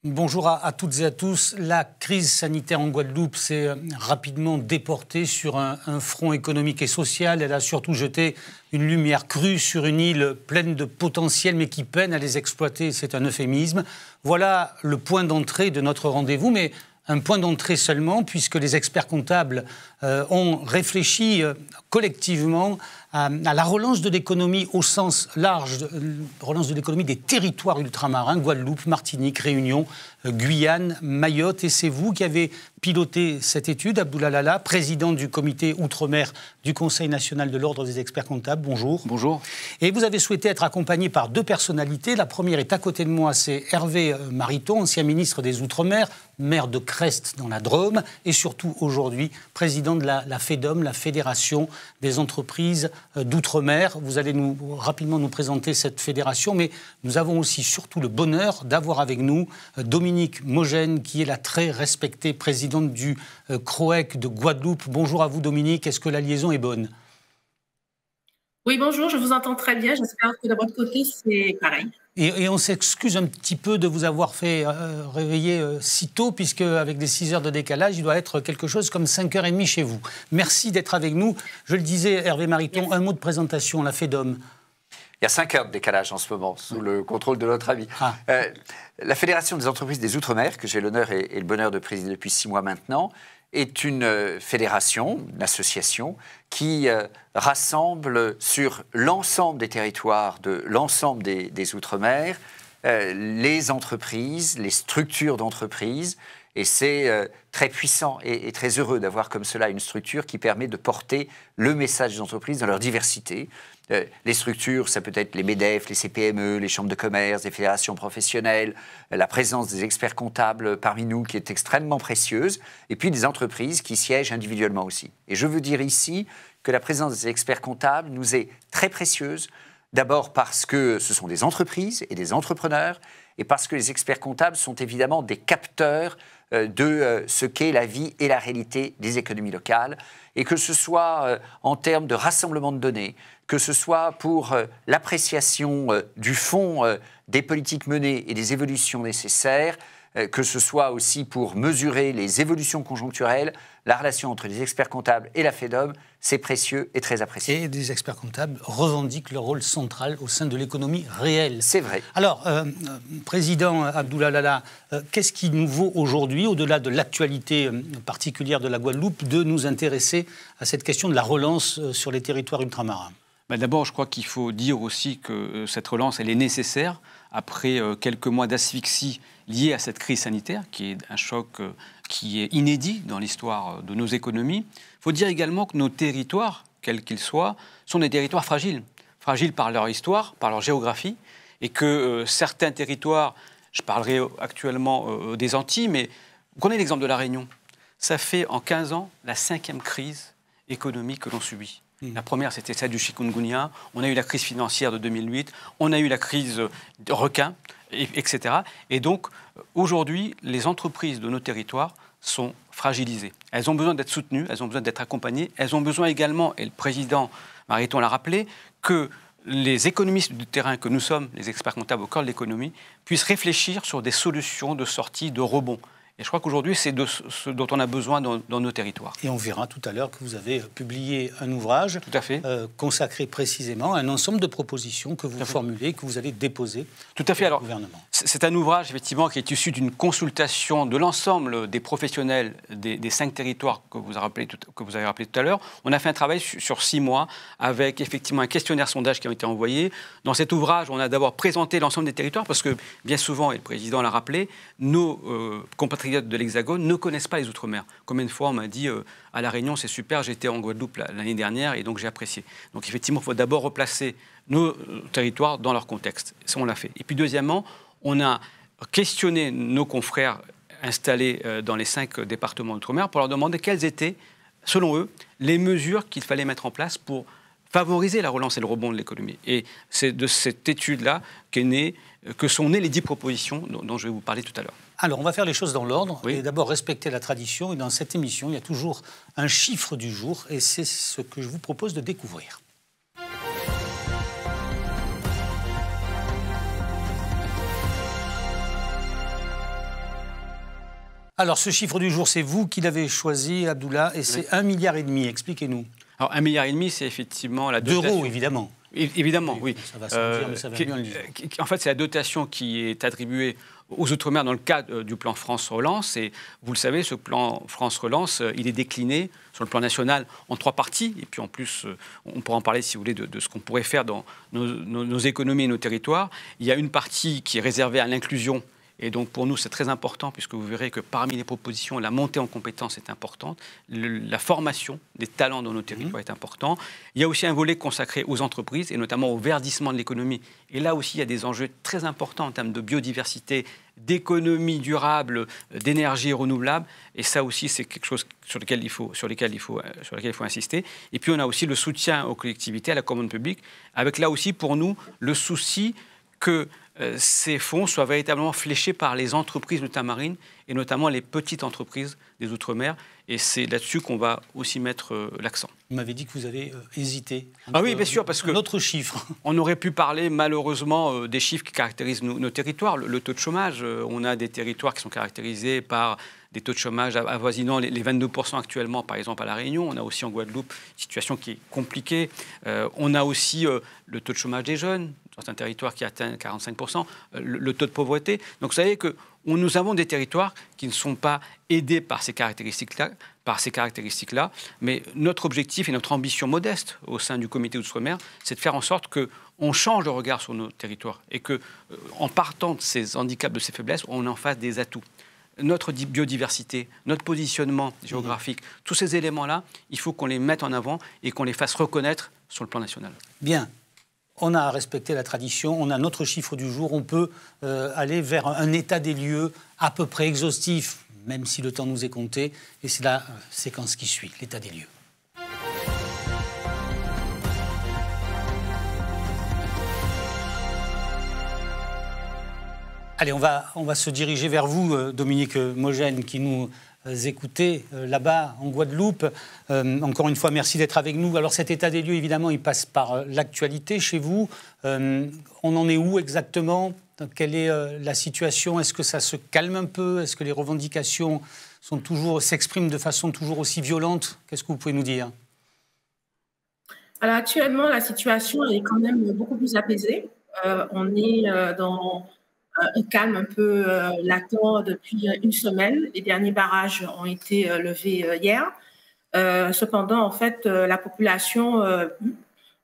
Bonjour à toutes et à tous. La crise sanitaire en Guadeloupe s'est rapidement déportée sur un front économique et social. Elle a surtout jeté une lumière crue sur une île pleine de potentiel mais qui peine à les exploiter. C'est un euphémisme. Voilà le point d'entrée de notre rendez-vous, mais un point d'entrée seulement, puisque les experts comptables ont réfléchi collectivement à la relance de l'économie au sens large, relance de l'économie des territoires ultramarins, Guadeloupe, Martinique, Réunion, Guyane, Mayotte. Et c'est vous qui avez piloté cette étude, Abdoulaye Lala, président du comité Outre-mer du Conseil national de l'Ordre des experts comptables. Bonjour. Bonjour. Et vous avez souhaité être accompagné par deux personnalités. La première est à côté de moi, c'est Hervé Mariton, ancien ministre des Outre-mer, maire de Crest dans la Drôme, et surtout aujourd'hui président de la FEDOM, la Fédération des entreprises d'outre-mer. Vous allez rapidement nous présenter cette fédération, mais nous avons aussi surtout le bonheur d'avoir avec nous Dominique Mogène, qui est la très respectée présidente du CROEC de Guadeloupe. Bonjour à vous Dominique, est-ce que la liaison est bonne ? Oui, bonjour, je vous entends très bien. J'espère que de votre côté, c'est pareil. Et on s'excuse un petit peu de vous avoir fait réveiller si tôt, puisque avec des 6 heures de décalage, il doit être quelque chose comme 5h30 chez vous. Merci d'être avec nous. Je le disais, Hervé Mariton, merci. Un mot de présentation, la FEDOM. Il y a 5 heures de décalage en ce moment, sous le contrôle de notre ami. La Fédération des entreprises des Outre-mer, que j'ai l'honneur et le bonheur de présider depuis 6 mois maintenant, est une fédération, une association qui rassemble sur l'ensemble des territoires de l'ensemble des Outre-mer les entreprises, les structures d'entreprises. Et c'est très puissant et très heureux d'avoir comme cela une structure qui permet de porter le message des entreprises dans leur diversité. Les structures, ça peut être les MEDEF, les CPME, les chambres de commerce, les fédérations professionnelles, la présence des experts comptables parmi nous qui est extrêmement précieuse, et puis des entreprises qui siègent individuellement aussi. Et je veux dire ici que la présence des experts comptables nous est très précieuse, d'abord parce que ce sont des entreprises et des entrepreneurs, et parce que les experts comptables sont évidemment des capteurs de ce qu'est la vie et la réalité des économies locales, et que ce soit en termes de rassemblement de données, que ce soit pour l'appréciation du fond des politiques menées et des évolutions nécessaires, que ce soit aussi pour mesurer les évolutions conjoncturelles, la relation entre les experts comptables et la FEDOM, c'est précieux et très apprécié. Et des experts comptables revendiquent leur rôle central au sein de l'économie réelle. C'est vrai. Alors, Président Abdoulaye Lala, qu'est-ce qui nous vaut aujourd'hui, au-delà de l'actualité particulière de la Guadeloupe, de nous intéresser à cette question de la relance sur les territoires ultramarins ? D'abord, je crois qu'il faut dire aussi que cette relance, elle est nécessaire après quelques mois d'asphyxie liée à cette crise sanitaire, qui est un choc qui est inédit dans l'histoire de nos économies. Il faut dire également que nos territoires, quels qu'ils soient, sont des territoires fragiles. Fragiles par leur histoire, par leur géographie, et que certains territoires, je parlerai actuellement des Antilles, mais vous connaissez l'exemple de la Réunion. Ça fait en 15 ans la 5e crise économique que l'on subit. La première, c'était celle du chikungunya. On a eu la crise financière de 2008. On a eu la crise de requins, etc. Et donc, aujourd'hui, les entreprises de nos territoires sont fragilisées. Elles ont besoin d'être soutenues, elles ont besoin d'être accompagnées. Elles ont besoin également, et le président Mariton l'a rappelé, que les économistes du terrain que nous sommes, les experts comptables au cœur de l'économie, puissent réfléchir sur des solutions de sortie, de rebond. Et je crois qu'aujourd'hui, c'est de ce dont on a besoin dans nos territoires. Et on verra tout à l'heure que vous avez publié un ouvrage consacré précisément à un ensemble de propositions que vous formulez, que vous allez déposer au gouvernement. C'est un ouvrage, effectivement, qui est issu d'une consultation de l'ensemble des professionnels des 5 territoires que vous avez rappelé tout à l'heure. On a fait un travail sur 6 mois avec, effectivement, un questionnaire sondage qui a été envoyé. Dans cet ouvrage, on a d'abord présenté l'ensemble des territoires parce que, bien souvent, et le président l'a rappelé, nos compatriotes de l'Hexagone ne connaissent pas les Outre-mer. Combien de fois on m'a dit à La Réunion, c'est super, j'étais en Guadeloupe l'année dernière et donc j'ai apprécié. Donc effectivement, il faut d'abord replacer nos territoires dans leur contexte. Ça, on l'a fait. Et puis deuxièmement, on a questionné nos confrères installés dans les 5 départements d'Outre-mer pour leur demander quelles étaient, selon eux, les mesures qu'il fallait mettre en place pour favoriser la relance et le rebond de l'économie. Et c'est de cette étude-là que sont nées les 10 propositions dont je vais vous parler tout à l'heure. Alors, on va faire les choses dans l'ordre et d'abord respecter la tradition. Et dans cette émission, il y a toujours un chiffre du jour et c'est ce que je vous propose de découvrir. Alors, ce chiffre du jour, c'est vous qui l'avez choisi, Abdullah, et c'est 1,5 milliard. Expliquez-nous. Alors, 1,5 milliard, c'est effectivement la dotation... D'euros, évidemment. Évidemment, oui. Ça va se dire, mais ça va bien le dire. En fait, c'est la dotation qui est attribuée aux Outre-mer dans le cadre du plan France Relance. Et vous le savez, ce plan France Relance, il est décliné sur le plan national en 3 parties. Et puis en plus, on pourra en parler, si vous voulez, de ce qu'on pourrait faire dans nos économies et nos territoires. Il y a une partie qui est réservée à l'inclusion. Et donc, pour nous, c'est très important, puisque vous verrez que parmi les propositions, la montée en compétences est importante, la formation des talents dans nos territoires est importante. Il y a aussi un volet consacré aux entreprises, et notamment au verdissement de l'économie. Et là aussi, il y a des enjeux très importants en termes de biodiversité, d'économie durable, d'énergie renouvelable. Et ça aussi, c'est quelque chose sur lequel il faut insister. Et puis, on a aussi le soutien aux collectivités, à la commande publique, avec là aussi, pour nous, le souci que ces fonds soient véritablement fléchés par les entreprises ultramarines et notamment les petites entreprises des Outre-mer. Et c'est là-dessus qu'on va aussi mettre l'accent. Vous m'avez dit que vous avez hésité. Oui, bien sûr, parce que notre chiffre. On aurait pu parler malheureusement des chiffres qui caractérisent nos territoires. Le taux de chômage, on a des territoires qui sont caractérisés par des taux de chômage avoisinant les 22% actuellement, par exemple à La Réunion. On a aussi en Guadeloupe une situation qui est compliquée. On a aussi le taux de chômage des jeunes, certains territoires qui atteignent 45%, le taux de pauvreté. Donc vous savez que nous avons des territoires qui ne sont pas aidés par ces caractéristiques-là, mais notre objectif et notre ambition modeste au sein du comité d'Outre-mer, c'est de faire en sorte qu'on change le regard sur nos territoires et qu'en partant de ces handicaps, de ces faiblesses, on en fasse des atouts. Notre biodiversité, notre positionnement géographique, tous ces éléments-là, il faut qu'on les mette en avant et qu'on les fasse reconnaître sur le plan national. Bien. On a respecté la tradition, on a notre chiffre du jour, on peut aller vers un état des lieux à peu près exhaustif, même si le temps nous est compté, et c'est la séquence qui suit, l'état des lieux. Allez, on va se diriger vers vous, Dominique Mogène, qui nous écoutez là-bas en Guadeloupe. Encore une fois, merci d'être avec nous. Alors cet état des lieux, évidemment, il passe par l'actualité chez vous. On en est où exactement? Quelle est la situation? Est-ce que ça se calme un peu? Est-ce que les revendications s'expriment de façon toujours aussi violente? Qu'est-ce que vous pouvez nous dire? Alors actuellement, la situation est quand même beaucoup plus apaisée. On est dans un calme un peu latent depuis une semaine. Les derniers barrages ont été levés hier. Cependant, en fait, la population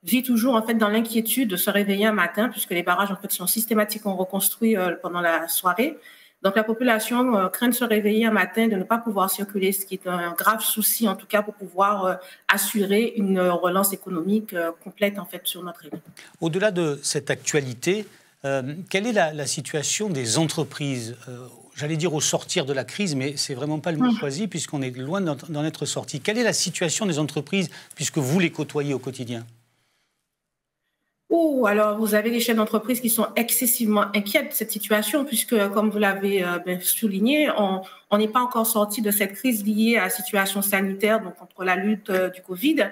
vit toujours en fait dans l'inquiétude de se réveiller un matin, puisque les barrages en fait sont systématiquement reconstruits pendant la soirée. Donc la population craint de se réveiller un matin, de ne pas pouvoir circuler, ce qui est un grave souci en tout cas pour pouvoir assurer une relance économique complète en fait sur notre île. Au-delà de cette actualité, quelle est la situation des entreprises? J'allais dire au sortir de la crise, mais ce n'est vraiment pas le mot choisi puisqu'on est loin d'en être sorti. Quelle est la situation des entreprises puisque vous les côtoyez au quotidien? Alors, vous avez des chefs d'entreprise qui sont excessivement inquiets de cette situation puisque, comme vous l'avez souligné, on n'est pas encore sorti de cette crise liée à la situation sanitaire, donc contre la lutte du Covid.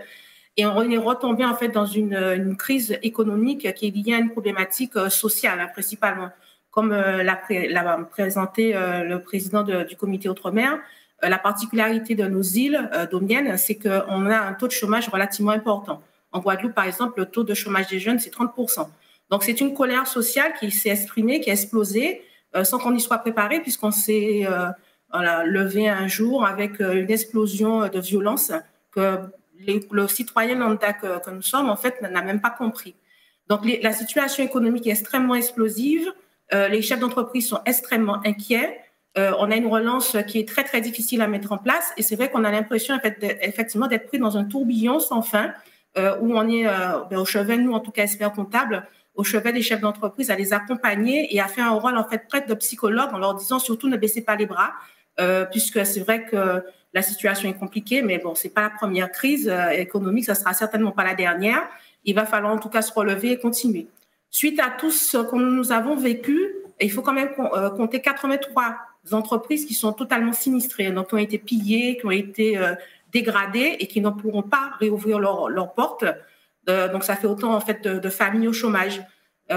Et on est retombé en fait dans une crise économique qui est liée à une problématique sociale principalement. Comme l'a présenté le président du comité Outre-mer, la particularité de nos îles domiennes, c'est qu'on a un taux de chômage relativement important. En Guadeloupe, par exemple, le taux de chômage des jeunes, c'est 30%. Donc, c'est une colère sociale qui s'est exprimée, qui a explosé, sans qu'on y soit préparé, puisqu'on s'est levé un jour avec une explosion de violence que le citoyen lambda que nous sommes, en fait, n'a même pas compris. Donc, la situation économique est extrêmement explosive. Les chefs d'entreprise sont extrêmement inquiets. On a une relance qui est très, très difficile à mettre en place. Et c'est vrai qu'on a l'impression, en fait, effectivement, d'être pris dans un tourbillon sans fin, où on est au chevet, nous, en tout cas, experts comptables, au chevet des chefs d'entreprise, à les accompagner et à faire un rôle, en fait, presque de psychologue en leur disant surtout ne baissez pas les bras, puisque c'est vrai que la situation est compliquée, mais bon, c'est pas la première crise économique, ça sera certainement pas la dernière. Il va falloir en tout cas se relever et continuer. Suite à tout ce que nous avons vécu, il faut quand même compter 83 entreprises qui sont totalement sinistrées, donc qui ont été pillées, qui ont été dégradées et qui ne pourront pas réouvrir leurs portes. Donc ça fait autant en fait de familles au chômage.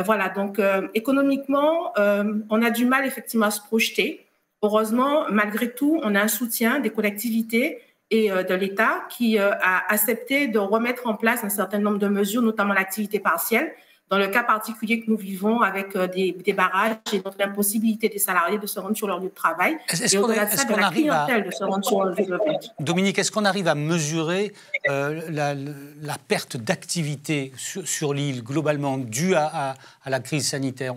Voilà, donc économiquement, on a du mal effectivement à se projeter. Heureusement, malgré tout, on a un soutien des collectivités et de l'État qui a accepté de remettre en place un certain nombre de mesures, notamment l'activité partielle, dans le cas particulier que nous vivons avec des barrages et donc l'impossibilité des salariés de se rendre sur leur lieu de travail. Et au-delà de ça, de la clientèle de se rendre sur leur lieu de travail. Dominique, est-ce qu'on arrive à mesurer la perte d'activité sur l'île globalement due à la crise sanitaire ?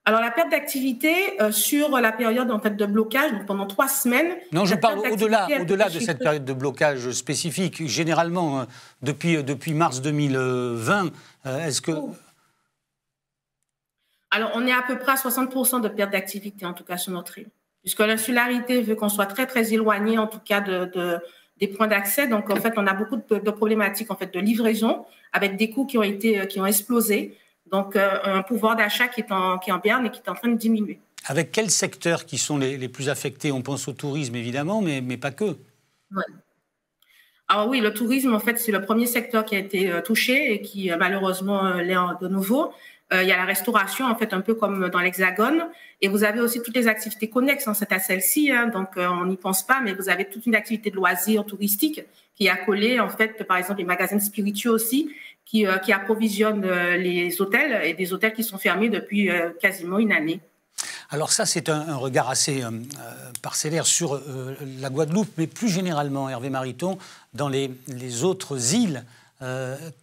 Alors, la perte d'activité sur la période en fait, de blocage, donc pendant 3 semaines... Non, je parle au-delà de cette période de blocage spécifique. Généralement, depuis mars 2020, est-ce que... Alors, on est à peu près à 60% de perte d'activité, en tout cas, sur notre île. Puisque l'insularité veut qu'on soit très, très éloigné, en tout cas, des points d'accès. Donc, en fait, on a beaucoup de problématiques en fait, de livraison, avec des coûts qui ont explosé. Donc, un pouvoir d'achat qui est en berne et qui est en train de diminuer. Avec quels secteurs qui sont les plus affectés? On pense au tourisme, évidemment, mais pas que. Ouais. Alors oui, le tourisme, en fait, c'est le premier secteur qui a été touché et qui, malheureusement, l'est de nouveau. Il y a la restauration, en fait, un peu comme dans l'Hexagone. Et vous avez aussi toutes les activités connexes, c'est à celle-ci. Donc, on n'y pense pas, mais vous avez toute une activité de loisirs touristiques qui est accolée, en fait, par exemple, les magasins spiritueux aussi, qui approvisionnent les hôtels et des hôtels qui sont fermés depuis quasiment une année. Alors ça, c'est un regard assez parcellaire sur la Guadeloupe, mais plus généralement, Hervé Mariton, dans les autres îles,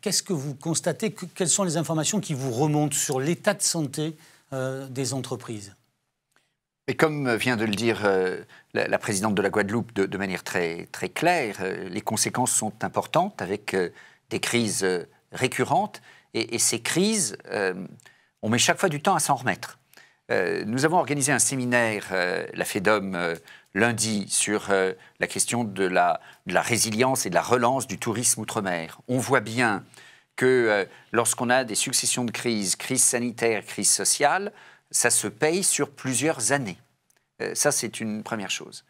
qu'est-ce que vous constatez? Quelles sont les informations qui vous remontent sur l'état de santé des entreprises? Et comme vient de le dire la présidente de la Guadeloupe de manière très, très claire, les conséquences sont importantes avec des crises récurrentes. Et ces crises, on met chaque fois du temps à s'en remettre. Nous avons organisé un séminaire, la FEDOM, lundi, sur la question de la résilience et de la relance du tourisme outre-mer. On voit bien que lorsqu'on a des successions de crises, crise sanitaire, crise sociale, ça se paye sur plusieurs années. Ça, c'est une première chose.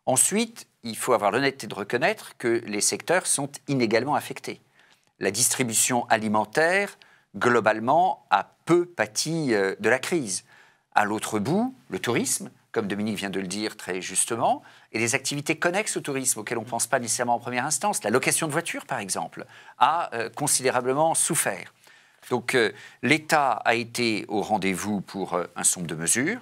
Ensuite, il faut avoir l'honnêteté de reconnaître que les secteurs sont inégalement affectés. La distribution alimentaire, globalement, a peu pâti de la crise. À l'autre bout, le tourisme, comme Dominique vient de le dire très justement, et les activités connexes au tourisme, auxquelles on ne pense pas nécessairement en première instance. La location de voitures, par exemple, a considérablement souffert. Donc l'État a été au rendez-vous pour un certain nombre de mesures,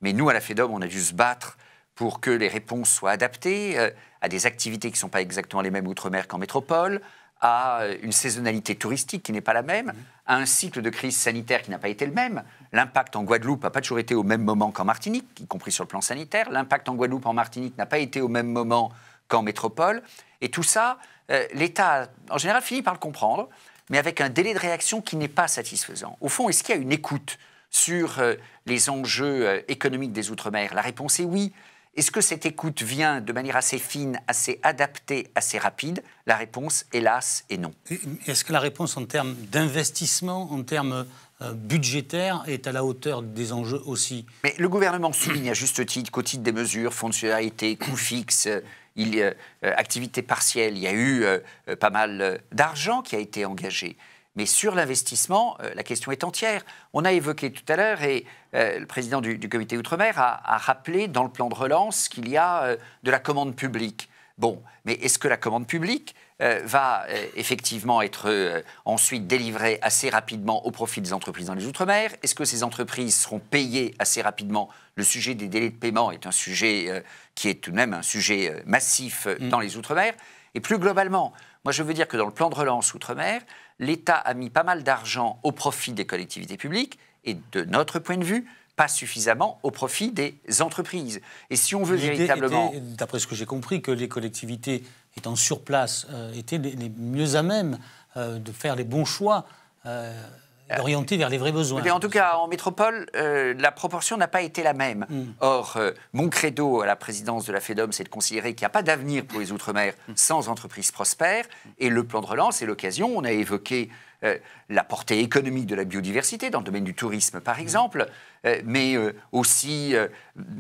mais nous, à la FEDOM, on a dû se battre pour que les réponses soient adaptées à des activités qui ne sont pas exactement les mêmes outre-mer qu'en métropole, à une saisonnalité touristique qui n'est pas la même, à un cycle de crise sanitaire qui n'a pas été le même. L'impact en Guadeloupe n'a pas toujours été au même moment qu'en Martinique, y compris sur le plan sanitaire. L'impact en Guadeloupe, en Martinique, n'a pas été au même moment qu'en métropole. Et tout ça, l'État, en général, finit par le comprendre, mais avec un délai de réaction qui n'est pas satisfaisant. Au fond, est-ce qu'il y a une écoute sur les enjeux économiques des Outre-mer? La réponse est oui. Est-ce que cette écoute vient de manière assez fine, assez adaptée, assez rapide? La réponse, hélas, est non. Est-ce que la réponse en termes d'investissement, en termes budgétaires, est à la hauteur des enjeux aussi? Mais le gouvernement souligne à juste titre qu'au titre des mesures, fonds de solidarité, coûts fixes, activité partielle, il y a eu pas mal d'argent qui a été engagé. Mais sur l'investissement, la question est entière. On a évoqué tout à l'heure, et le président du comité Outre-mer a rappelé dans le plan de relance qu'il y a de la commande publique. Bon, mais est-ce que la commande publique va effectivement être ensuite délivrée assez rapidement au profit des entreprises dans les Outre-mer? Est-ce que ces entreprises seront payées assez rapidement? Le sujet des délais de paiement est un sujet qui est tout de même un sujet massif dans les Outre-mer. Et plus globalement, moi je veux dire que dans le plan de relance Outre-mer, l'État a mis pas mal d'argent au profit des collectivités publiques et, de notre point de vue, pas suffisamment au profit des entreprises. Et si on veut véritablement... D'après ce que j'ai compris, que les collectivités étant sur place étaient les mieux à même de faire les bons choix, d'orienter vers les vrais besoins. Mais en tout cas, en métropole, la proportion n'a pas été la même. Or, mon credo à la présidence de la FEDOM, c'est de considérer qu'il n'y a pas d'avenir pour les Outre-mer sans entreprises prospères. Et le plan de relance est l'occasion. On a évoqué la portée économique de la biodiversité dans le domaine du tourisme, par exemple, mais aussi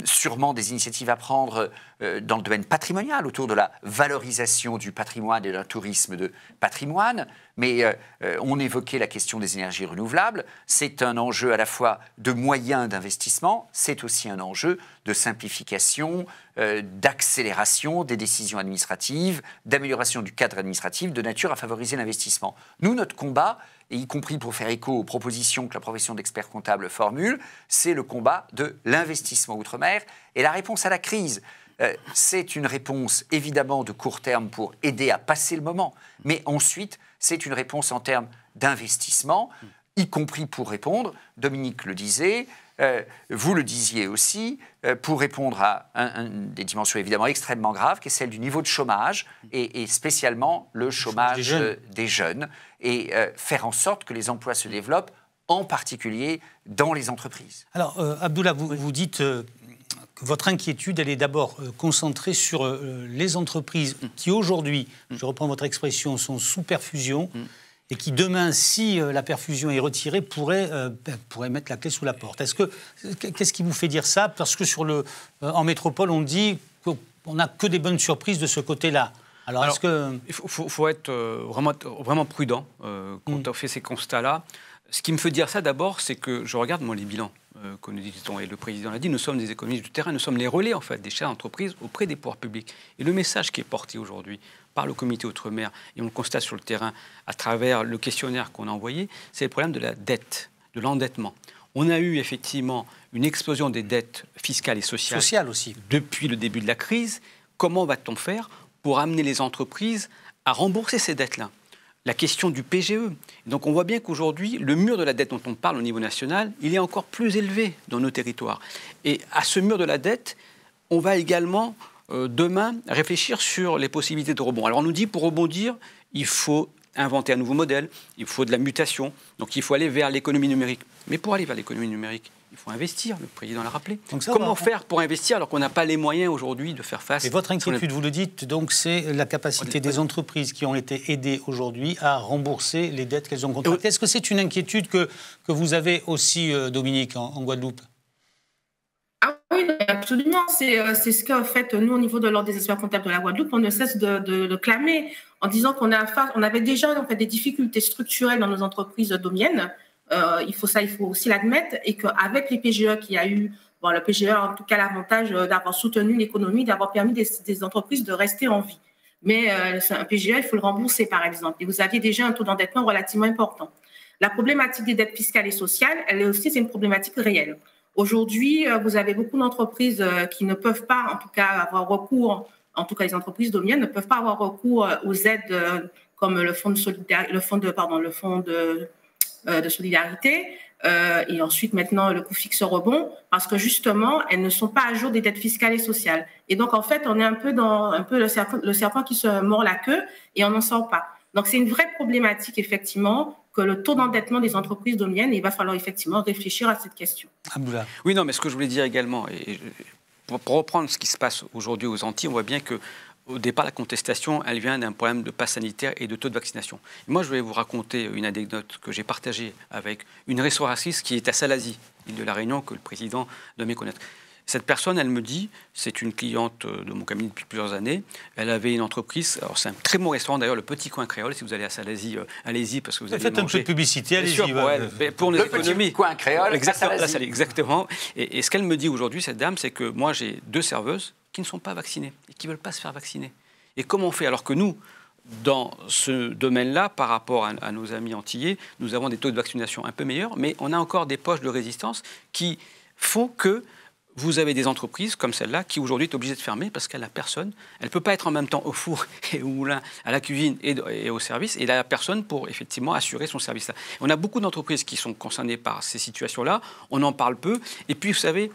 sûrement des initiatives à prendre dans le domaine patrimonial, autour de la valorisation du patrimoine et d'un tourisme de patrimoine. Mais on évoquait la question des énergies renouvelables. C'est un enjeu à la fois de moyens d'investissement, c'est aussi un enjeu de simplification, d'accélération des décisions administratives, d'amélioration du cadre administratif, de nature à favoriser l'investissement. Nous, notre combat, et y compris pour faire écho aux propositions que la profession d'expert comptable formule, c'est le combat de l'investissement outre-mer. Et la réponse à la crise, c'est une réponse évidemment de court terme pour aider à passer le moment, mais ensuite, c'est une réponse en termes d'investissement, y compris pour répondre, Dominique le disait, vous le disiez aussi, pour répondre à des dimensions évidemment extrêmement graves, qui est celle du niveau de chômage, et spécialement le chômage des jeunes, et faire en sorte que les emplois se développent, en particulier dans les entreprises. Alors, Abdullah, vous dites que votre inquiétude, elle est d'abord concentrée sur les entreprises qui aujourd'hui, je reprends votre expression, sont sous perfusion, et qui demain, si la perfusion est retirée, pourraient mettre la clé sous la porte. Qu'est-ce qui vous fait dire ça? Parce que en métropole, on dit qu'on n'a que des bonnes surprises de ce côté-là. Alors est-ce que... Il faut être vraiment prudent quand on fait ces constats-là. Ce qui me fait dire ça, d'abord, c'est que je regarde, moi, les bilans que nous disons, et le président l'a dit, nous sommes des économistes du terrain, nous sommes les relais, en fait, des chefs d'entreprise auprès des pouvoirs publics. Et le message qui est porté aujourd'hui par le comité Outre-mer, et on le constate sur le terrain à travers le questionnaire qu'on a envoyé, c'est le problème de la dette, de l'endettement. On a eu effectivement une explosion des dettes fiscales et sociales aussi. Depuis le début de la crise. Comment va-t-on faire pour amener les entreprises à rembourser ces dettes-là? La question du PGE. Donc on voit bien qu'aujourd'hui, le mur de la dette dont on parle au niveau national, il est encore plus élevé dans nos territoires. Et à ce mur de la dette, on va également demain réfléchir sur les possibilités de rebond. Alors on nous dit, pour rebondir, il faut inventer un nouveau modèle, il faut de la mutation, donc il faut aller vers l'économie numérique. Mais pour aller vers l'économie numérique, il faut investir, le président l'a rappelé. Donc comment faire pour investir alors qu'on n'a pas les moyens aujourd'hui de faire face... Et votre inquiétude, vous le dites, donc c'est la capacité des entreprises qui ont été aidées aujourd'hui à rembourser les dettes qu'elles ont contractées. Est-ce que c'est une inquiétude que vous avez aussi, Dominique, en Guadeloupe? Ah oui, absolument. C'est ce qu'en fait, nous, au niveau de l'Ordre des experts comptables de la Guadeloupe, on ne cesse de clamer en disant qu'on avait déjà en fait, des difficultés structurelles dans nos entreprises domiennes. Il faut aussi l'admettre, et qu'avec les PGE qu'il y a eu, le PGE a en tout cas l'avantage d'avoir soutenu l'économie, d'avoir permis des entreprises de rester en vie. Mais un PGE, il faut le rembourser, par exemple. Et vous aviez déjà un taux d'endettement relativement important. La problématique des dettes fiscales et sociales, c'est une problématique réelle. Aujourd'hui, vous avez beaucoup d'entreprises qui ne peuvent pas, en tout cas, avoir recours, en tout cas les entreprises domiennes ne peuvent pas avoir recours aux aides comme le fonds de solidarité, et ensuite maintenant le coût fixe rebond, parce que justement elles ne sont pas à jour des dettes fiscales et sociales. Et donc en fait on est un peu le serpent qui se mord la queue et on n'en sort pas. Donc c'est une vraie problématique effectivement que le taux d'endettement des entreprises domiennes, et il va falloir effectivement réfléchir à cette question. Abdullah. Oui, non, mais ce que je voulais dire également, et pour reprendre ce qui se passe aujourd'hui aux Antilles, on voit bien que au départ, la contestation, elle vient d'un problème de passe sanitaire et de taux de vaccination. Et moi, je vais vous raconter une anecdote que j'ai partagée avec une restauratrice qui est à Salazie, île de la Réunion, que le président doit mieux connaître. Cette personne, elle me dit, c'est une cliente de mon cabinet depuis plusieurs années, elle avait une entreprise, alors c'est un très bon restaurant d'ailleurs, le Petit Coin Créole, si vous allez à Salazie, allez-y parce que vous allez manger. Faites un peu de publicité, allez-y. Pour nos économies. Petit Coin Créole, exactement. Et ce qu'elle me dit aujourd'hui, cette dame, c'est que moi j'ai 2 serveuses qui ne sont pas vaccinées et qui ne veulent pas se faire vacciner. Et comment on fait? Alors que nous, dans ce domaine-là, par rapport à nos amis antillais, nous avons des taux de vaccination un peu meilleurs, mais on a encore des poches de résistance qui font que vous avez des entreprises comme celle-là qui aujourd'hui est obligée de fermer parce qu'elle n'a personne. Elle ne peut pas être en même temps au four et au moulin, à la cuisine et au service. Et elle n'a personne pour effectivement assurer son service-là. On a beaucoup d'entreprises qui sont concernées par ces situations-là. On en parle peu. Et puis, vous savez,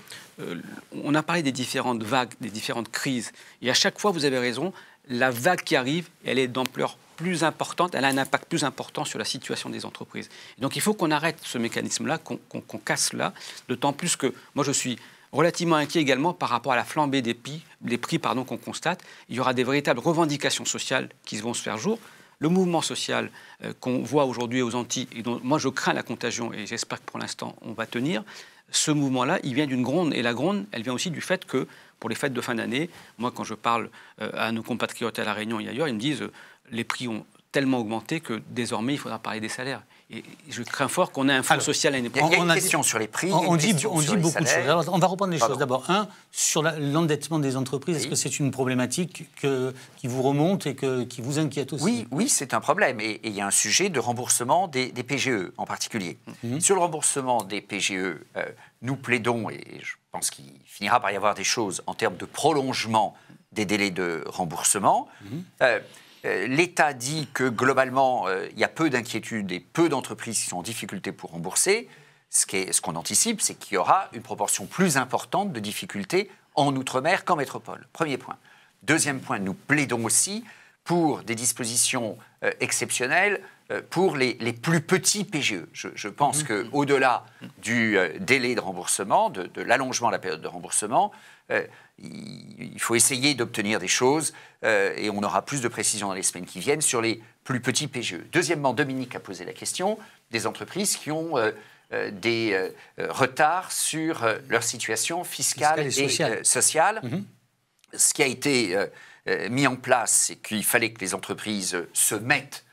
on a parlé des différentes vagues, des différentes crises. Et à chaque fois, vous avez raison, la vague qui arrive, elle est d'ampleur plus importante, elle a un impact plus important sur la situation des entreprises. Et donc, il faut qu'on arrête ce mécanisme-là, qu'on casse là, d'autant plus que moi, je suis relativement inquiet également par rapport à la flambée des prix qu'on constate. Il y aura des véritables revendications sociales qui vont se faire jour. le mouvement social qu'on voit aujourd'hui aux Antilles, et dont moi je crains la contagion, et j'espère que pour l'instant on va tenir, ce mouvement-là, il vient d'une gronde, et la gronde, elle vient aussi du fait que, pour les fêtes de fin d'année, moi quand je parle à nos compatriotes à La Réunion et ailleurs, ils me disent les prix ont tellement augmenté que désormais il faudra parler des salaires. Et je crains fort qu'on ait un fonds social à une époque. Il y a une question sur les prix. On dit beaucoup de choses. Alors, on va reprendre les choses. D'abord, sur l'endettement des entreprises, est-ce que c'est une problématique qui vous remonte et qui vous inquiète aussi? Oui, c'est un problème. Et il y a un sujet de remboursement des PGE en particulier. Sur le remboursement des PGE, nous plaidons, et je pense qu'il finira par y avoir des choses en termes de prolongement des délais de remboursement. L'État dit que globalement, il y a peu d'inquiétudes et peu d'entreprises qui sont en difficulté pour rembourser. Ce qu'on anticipe, c'est qu'il y aura une proportion plus importante de difficultés en Outre-mer qu'en métropole. Premier point. Deuxième point, nous plaidons aussi pour des dispositions exceptionnelles pour les plus petits PGE. Je pense qu'au-delà du délai de remboursement, de l'allongement de la période de remboursement, il faut essayer d'obtenir des choses et on aura plus de précisions dans les semaines qui viennent sur les plus petits PGE. Deuxièmement, Dominique a posé la question des entreprises qui ont des retards sur leur situation fiscale et sociale. Ce qui a été mis en place, c'est qu'il fallait que les entreprises se mettent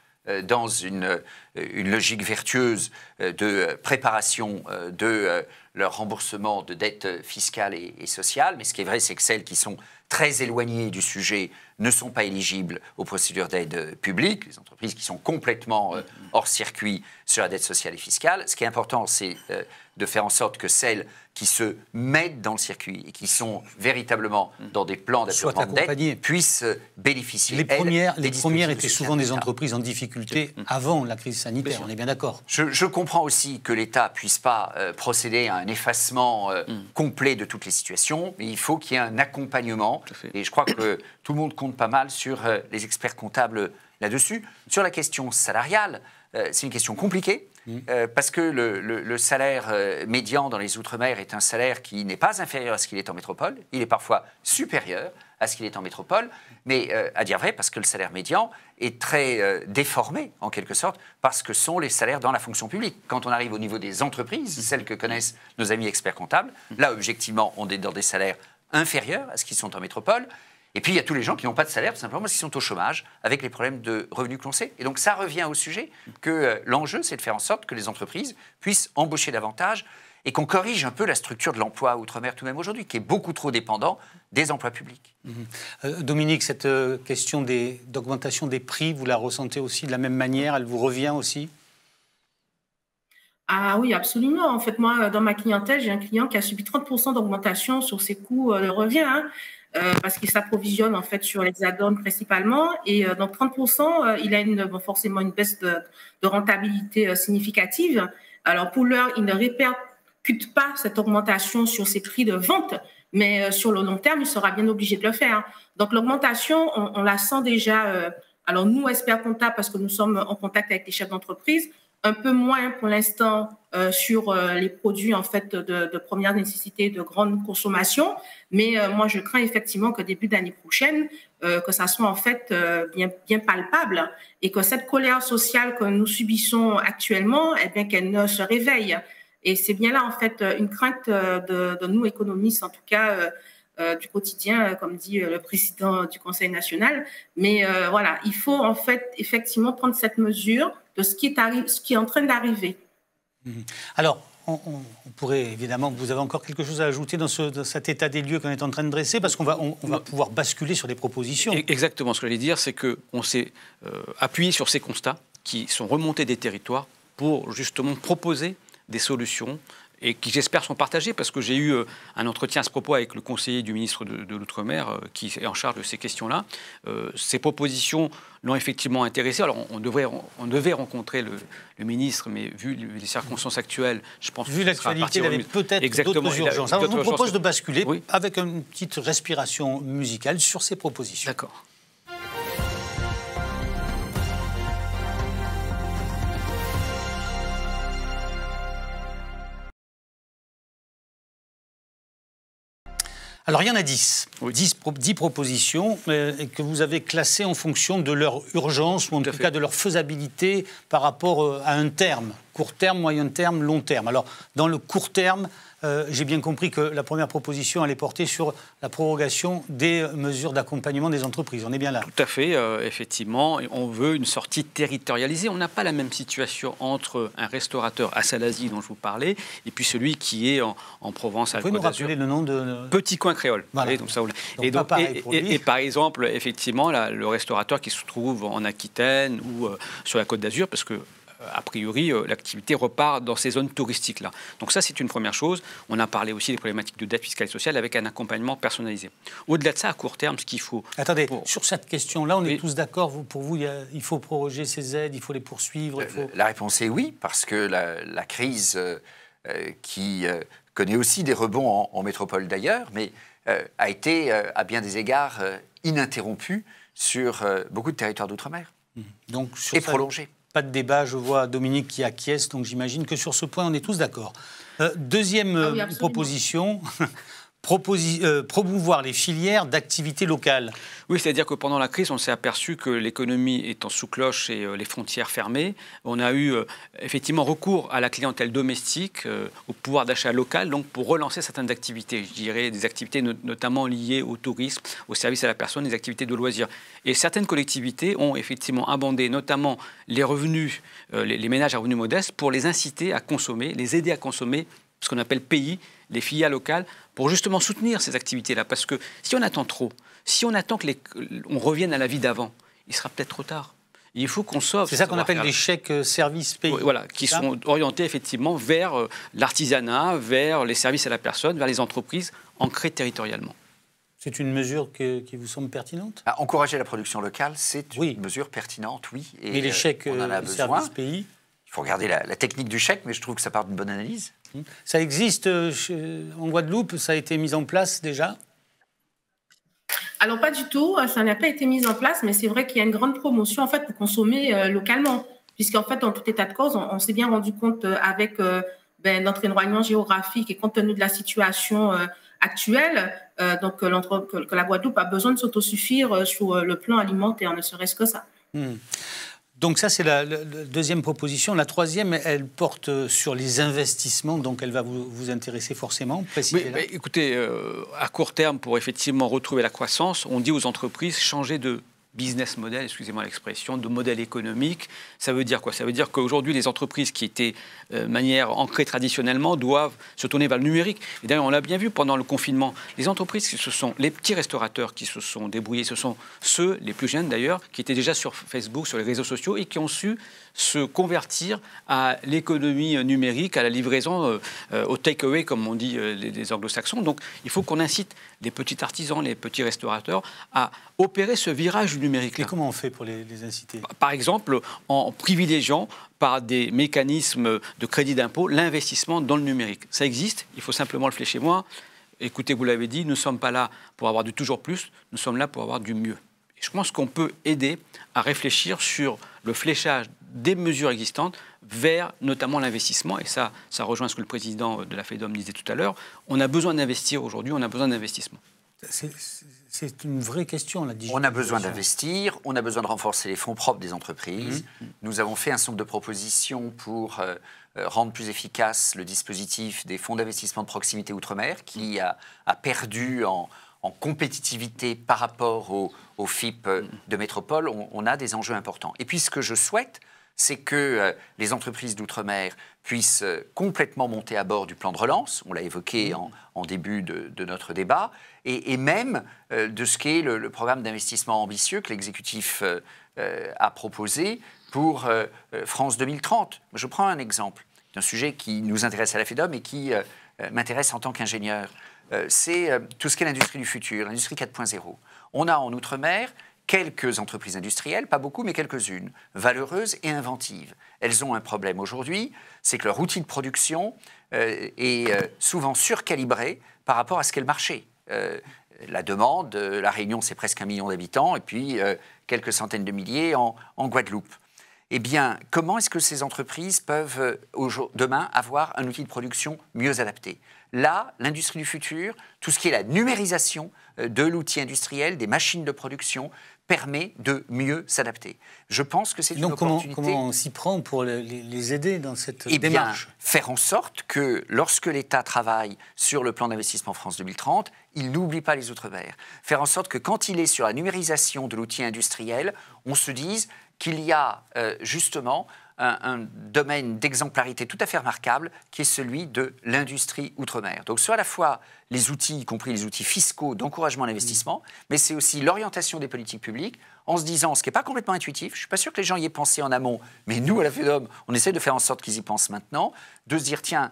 dans une logique vertueuse de préparation de leur remboursement de dettes fiscales et sociales. Mais ce qui est vrai, c'est que celles qui sont très éloignées du sujet ne sont pas éligibles aux procédures d'aide publique, les entreprises qui sont complètement hors circuit sur la dette sociale et fiscale. Ce qui est important, c'est de faire en sorte que celles qui se mettent dans le circuit et qui sont véritablement dans des plans d'apurement de dette puissent bénéficier. Les premières étaient souvent des entreprises en difficulté avant la crise sanitaire, on est bien d'accord. Je comprends aussi que l'État ne puisse pas procéder à un effacement complet de toutes les situations, mais il faut qu'il y ait un accompagnement. Et je crois que tout le monde compte pas mal sur les experts comptables là-dessus. Sur la question salariale, c'est une question compliquée. Parce que le salaire médian dans les Outre-mer est un salaire qui n'est pas inférieur à ce qu'il est en métropole. Il est parfois supérieur à ce qu'il est en métropole. Mais à dire vrai, parce que le salaire médian est très déformé, en quelque sorte, parce que sont les salaires dans la fonction publique. Quand on arrive au niveau des entreprises, celles que connaissent nos amis experts comptables, là, objectivement, on est dans des salaires inférieurs à ce qu'ils sont en métropole. Et puis, il y a tous les gens qui n'ont pas de salaire, tout simplement parce qu'ils sont au chômage, avec les problèmes de revenus que l'on sait. Et donc, ça revient au sujet que l'enjeu, c'est de faire en sorte que les entreprises puissent embaucher davantage et qu'on corrige un peu la structure de l'emploi outre-mer tout de même aujourd'hui, qui est beaucoup trop dépendant des emplois publics. Dominique, cette question d'augmentation des prix, vous la ressentez aussi de la même manière? Elle vous revient aussi? Ah oui, absolument. En fait, moi, dans ma clientèle, j'ai un client qui a subi 30% d'augmentation sur ses coûts de revient, parce qu'il s'approvisionne en fait sur l'Hexagone principalement. Et donc 30%, il a forcément une baisse de rentabilité significative. Alors pour l'heure, il ne répercute pas cette augmentation sur ses prix de vente, mais sur le long terme, il sera bien obligé de le faire. Donc l'augmentation, on la sent déjà. Alors nous, experts comptables, parce que nous sommes en contact avec les chefs d'entreprise, un peu moins pour l'instant sur les produits en fait de première nécessité, de grande consommation. Mais moi, je crains effectivement que début d'année prochaine, que ça soit en fait bien palpable et que cette colère sociale que nous subissons actuellement, eh bien qu'elle ne se réveille. Et c'est bien là en fait une crainte de nous économistes, en tout cas du quotidien, comme dit le président du Conseil national. Mais voilà, il faut en fait effectivement prendre cette mesure de ce qui est en train d'arriver. Alors, on pourrait évidemment, vous avez encore quelque chose à ajouter dans cet état des lieux qu'on est en train de dresser, parce qu'on va pouvoir basculer sur des propositions. Exactement, ce que j'allais dire, c'est qu'on s'est appuyé sur ces constats qui sont remontés des territoires pour justement proposer des solutions et qui, j'espère, sont partagés, parce que j'ai eu un entretien à ce propos avec le conseiller du ministre de l'Outre-mer qui est en charge de ces questions-là. Ces propositions l'ont effectivement intéressé. Alors, on devait rencontrer le ministre, mais vu les circonstances actuelles, je pense... Vu l'actualité, il avait peut-être d'autres urgences. Alors, je vous propose de basculer avec une petite respiration musicale sur ces propositions. D'accord. Alors, il y en a 10. Oui. 10 propositions que vous avez classées en fonction de leur urgence ou en tout cas de leur faisabilité par rapport à un terme. Court terme, moyen terme, long terme. Alors, dans le court terme, j'ai bien compris que la première proposition allait porter sur la prorogation des mesures d'accompagnement des entreprises. On est bien là. Tout à fait, effectivement. On veut une sortie territorialisée. On n'a pas la même situation entre un restaurateur à Salazie, dont je vous parlais, et puis celui qui est en Provence, à Côte d'Azur. Vous pouvez nous rappeler le nom de... Petit Coin Créole. Voilà. Et par exemple, effectivement, le restaurateur qui se trouve en Aquitaine ou sur la Côte d'Azur, parce que a priori, l'activité repart dans ces zones touristiques-là. Donc ça, c'est une première chose. On a parlé aussi des problématiques de dette fiscale et sociale avec un accompagnement personnalisé. Au-delà de ça, à court terme, ce qu'il faut... Attendez, sur cette question-là, on est tous d'accord. Pour vous, il faut proroger ces aides, il faut les poursuivre. La réponse est oui, parce que la crise qui connaît aussi des rebonds en métropole d'ailleurs, mais a été, à bien des égards, ininterrompue sur beaucoup de territoires d'outre-mer. Donc, et prolongée. Pas de débat, je vois Dominique qui acquiesce, donc j'imagine que sur ce point, on est tous d'accord. Deuxième proposition, promouvoir les filières d'activité locale. Oui, c'est-à-dire que pendant la crise, on s'est aperçu que l'économie étant sous cloche et les frontières fermées, on a eu effectivement recours à la clientèle domestique, au pouvoir d'achat local, donc pour relancer certaines activités, je dirais des activités notamment liées au tourisme, au service à la personne, des activités de loisirs. Et certaines collectivités ont effectivement abondé notamment les revenus, les ménages à revenus modestes, pour les inciter à consommer, les aider à consommer ce qu'on appelle pays, les filiales locales, pour justement soutenir ces activités-là. Parce que si on attend trop, si on attend qu'on revienne à la vie d'avant, il sera peut-être trop tard. Il faut qu'on sauve. C'est ça qu'on appelle des chèques services pays. Voilà, qui sont orientés effectivement vers l'artisanat, vers les services à la personne, vers les entreprises ancrées territorialement. C'est une mesure qui vous semble pertinente ? Encourager la production locale, c'est une mesure pertinente, oui. Et les chèques services pays ? Il faut regarder la technique du chèque, mais je trouve que ça part d'une bonne analyse. Ça existe en Guadeloupe, ça a été mis en place déjà ? Alors pas du tout, ça n'a pas été mis en place, mais c'est vrai qu'il y a une grande promotion en fait pour consommer localement, puisqu'en fait dans tout état de cause, on s'est bien rendu compte avec notre éloignement géographique et compte tenu de la situation actuelle, donc que la Guadeloupe a besoin de s'autosuffire sur le plan alimentaire, ne serait-ce que ça. Donc ça, c'est la deuxième proposition. La troisième, elle porte sur les investissements, donc elle va vous intéresser forcément. Oui, écoutez, à court terme, pour effectivement retrouver la croissance, on dit aux entreprises, changer de business model, excusez-moi l'expression, de modèle économique. Ça veut dire quoi ? Ça veut dire qu'aujourd'hui, les entreprises qui étaient de manière ancrée traditionnellement doivent se tourner vers le numérique. Et d'ailleurs, on l'a bien vu pendant le confinement. Les entreprises, ce sont les petits restaurateurs qui se sont débrouillés. Ce sont ceux, les plus jeunes d'ailleurs, qui étaient déjà sur Facebook, sur les réseaux sociaux et qui ont su se convertir à l'économie numérique, à la livraison, au take-away, comme on dit les anglo-saxons. Donc, il faut qu'on incite les petits artisans, les petits restaurateurs à opérer ce virage numérique. Et comment on fait pour les inciter ? Par exemple, en privilégiant par des mécanismes de crédit d'impôt l'investissement dans le numérique. Ça existe, il faut simplement le flécher moins. Écoutez, vous l'avez dit, nous ne sommes pas là pour avoir du toujours plus, nous sommes là pour avoir du mieux. Et je pense qu'on peut aider à réfléchir sur le fléchage des mesures existantes vers notamment l'investissement. Et ça rejoint ce que le président de la FEDOM disait tout à l'heure. On a besoin d'investir aujourd'hui, on a besoin d'investissement. C'est une vraie question, la digitalisation. On a besoin d'investir, on a besoin de renforcer les fonds propres des entreprises. Nous avons fait un certain nombre de propositions pour rendre plus efficace le dispositif des fonds d'investissement de proximité outre-mer qui a perdu en compétitivité par rapport au FIP de métropole. On a des enjeux importants. Et puis ce que je souhaite, c'est que les entreprises d'outre-mer puissent complètement monter à bord du plan de relance. On l'a évoqué en début de notre débat. Et même de ce qu'est le programme d'investissement ambitieux que l'exécutif a proposé pour France 2030. Je prends un exemple d'un sujet qui nous intéresse à la FEDOM et qui m'intéresse en tant qu'ingénieur. C'est tout ce qu'est l'industrie du futur, l'industrie 4.0. On a en Outre-mer quelques entreprises industrielles, pas beaucoup, mais quelques-unes, valeureuses et inventives. Elles ont un problème aujourd'hui, c'est que leur outil de production est souvent surcalibré par rapport à ce qu'est le marché. La demande, La Réunion, c'est presque 1 million d'habitants, et puis quelques centaines de milliers en Guadeloupe. eh bien, comment est-ce que ces entreprises peuvent demain avoir un outil de production mieux adapté? Là, l'industrie du futur, tout ce qui est la numérisation de l'outil industriel, des machines de production, permet de mieux s'adapter. Je pense que c'est une opportunité. Comment on s'y prend pour les aider dans cette démarche? Bien, faire en sorte que lorsque l'État travaille sur le plan d'investissement France 2030, il n'oublie pas les Outre-mer. Faire en sorte que quand il est sur la numérisation de l'outil industriel, on se dise qu'il y a justement un domaine d'exemplarité tout à fait remarquable qui est celui de l'industrie outre-mer. Donc soit à la fois les outils, y compris les outils fiscaux d'encouragement à l'investissement, mais c'est aussi l'orientation des politiques publiques en se disant, ce qui n'est pas complètement intuitif, je ne suis pas sûr que les gens y aient pensé en amont, mais nous à la FEDOM, on essaie de faire en sorte qu'ils y pensent maintenant, de se dire tiens,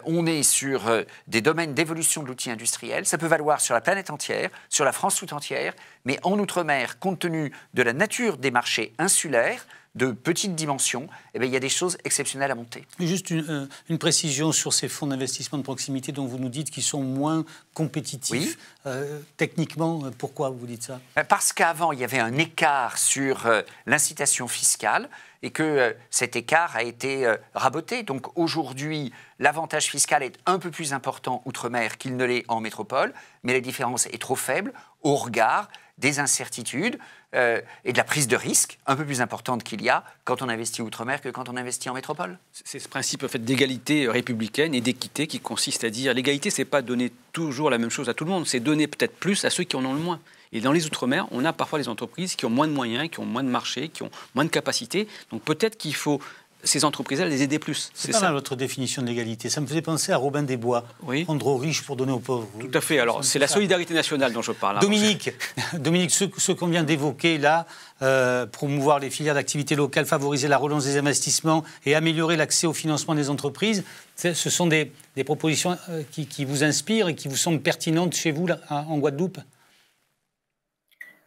on est sur des domaines d'évolution de l'outil industriel, ça peut valoir sur la planète entière, sur la France tout entière, mais en outre-mer, compte tenu de la nature des marchés insulaires, de petite dimension, eh bien, il y a des choses exceptionnelles à monter. Juste une précision sur ces fonds d'investissement de proximité dont vous nous dites qu'ils sont moins compétitifs. Oui. Techniquement, pourquoi vous dites ça? Parce qu'avant, il y avait un écart sur l'incitation fiscale et que cet écart a été raboté. Donc aujourd'hui, l'avantage fiscal est un peu plus important outre-mer qu'il ne l'est en métropole, mais la différence est trop faible au regard des incertitudes et de la prise de risque un peu plus importante qu'il y a quand on investit outre-mer que quand on investit en métropole. C'est ce principe en fait, d'égalité républicaine et d'équité qui consiste à dire l'égalité, c'est pas donner toujours la même chose à tout le monde, c'est donner peut-être plus à ceux qui en ont le moins. Et dans les Outre-mer, on a parfois des entreprises qui ont moins de moyens, qui ont moins de marché, qui ont moins de capacités. Donc peut-être qu'il faut ces entreprises-là les aider plus. C'est pas mal votre définition de l'égalité. Ça me faisait penser à Robin des Bois. Oui. Prendre aux riches pour donner aux pauvres. Tout à fait. Alors c'est la solidarité nationale dont je parle. Dominique, ce qu'on vient d'évoquer là, promouvoir les filières d'activité locale, favoriser la relance des investissements et améliorer l'accès au financement des entreprises, ce sont des propositions qui vous inspirent et qui vous semblent pertinentes chez vous là, en Guadeloupe?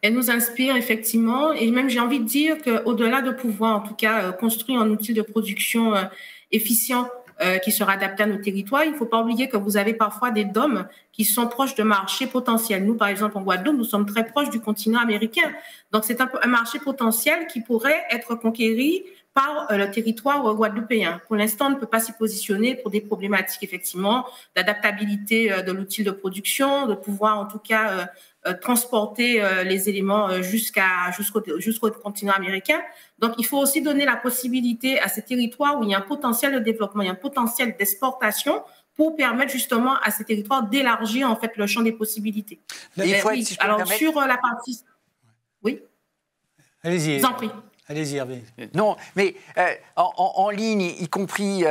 Elle nous inspire effectivement, et même j'ai envie de dire qu'au-delà de pouvoir en tout cas construire un outil de production efficient qui sera adapté à nos territoires, il ne faut pas oublier que vous avez parfois des DOM qui sont proches de marchés potentiels. Nous, par exemple, en Guadeloupe, nous sommes très proches du continent américain. Donc, c'est un marché potentiel qui pourrait être conquéri par le territoire guadeloupéen. Pour l'instant, on ne peut pas s'y positionner pour des problématiques, effectivement, d'adaptabilité de l'outil de production, de pouvoir, en tout cas, transporter les éléments jusqu'au continent américain. Donc, il faut aussi donner la possibilité à ces territoires où il y a un potentiel de développement, il y a un potentiel d'exportation pour permettre justement à ces territoires d'élargir en fait le champ des possibilités. Alors, sur la partie... Oui. Allez-y. Je vous en prie. Allez-y, Hervé. Non, mais en ligne, y compris,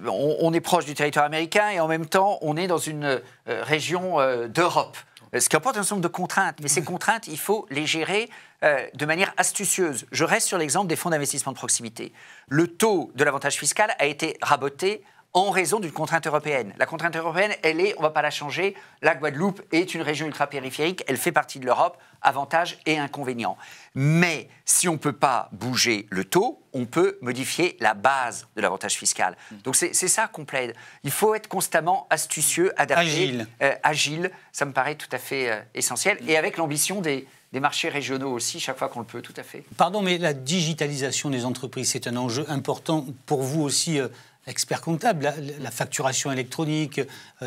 on est proche du territoire américain et en même temps, on est dans une région d'Europe. Ce qui apporte un certain nombre de contraintes. Mais ces contraintes, il faut les gérer de manière astucieuse. Je reste sur l'exemple des fonds d'investissement de proximité. Le taux de l'avantage fiscal a été raboté en raison d'une contrainte européenne. La contrainte européenne, elle est, on ne va pas la changer, la Guadeloupe est une région ultra-périphérique, elle fait partie de l'Europe, avantages et inconvénients. Mais si on ne peut pas bouger le taux, on peut modifier la base de l'avantage fiscal. Donc c'est ça qu'on plaide. Il faut être constamment astucieux, adapté, agile. Ça me paraît tout à fait essentiel. Et avec l'ambition des marchés régionaux aussi, chaque fois qu'on le peut, tout à fait. Pardon, mais la digitalisation des entreprises, c'est un enjeu important pour vous aussi, expert comptable. La facturation électronique,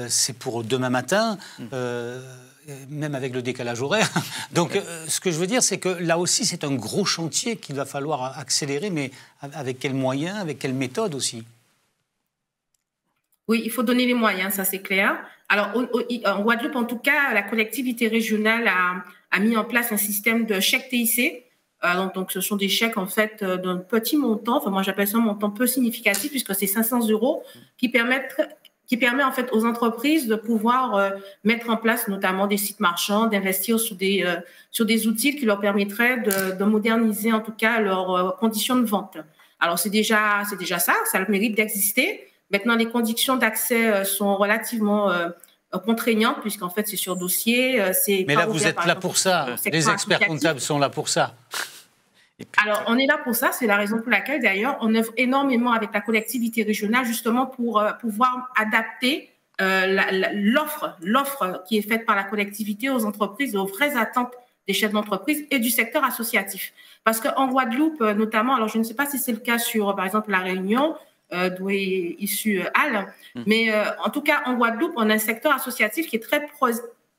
c'est pour demain matin, même avec le décalage horaire. Donc, ce que je veux dire, c'est que là aussi, c'est un gros chantier qu'il va falloir accélérer, mais avec quels moyens, avec quelle méthode aussi? Oui, il faut donner les moyens, ça c'est clair. Alors, en Guadeloupe, en tout cas, la collectivité régionale a mis en place un système de chèque TIC. Donc, ce sont des chèques, en fait, d'un petit montant. Enfin, moi, j'appelle ça un montant peu significatif, puisque c'est 500 € qui permet, en fait, aux entreprises de pouvoir mettre en place, notamment, des sites marchands, d'investir sur des outils qui leur permettraient de moderniser, en tout cas, leurs conditions de vente. Alors, c'est déjà ça a le mérite d'exister. Maintenant, les conditions d'accès sont relativement contraignantes, puisqu'en fait, c'est sur dossier. Mais là, vous êtes là pour ça. Les experts comptables sont là pour ça. Alors, on est là pour ça. C'est la raison pour laquelle, d'ailleurs, on œuvre énormément avec la collectivité régionale, justement, pour pouvoir adapter l'offre qui est faite par la collectivité aux entreprises et aux vraies attentes des chefs d'entreprise et du secteur associatif. Parce qu'en Guadeloupe, notamment, alors je ne sais pas si c'est le cas sur, par exemple, La Réunion, d'où est issu Al, mais en tout cas, en Guadeloupe, on a un secteur associatif qui est très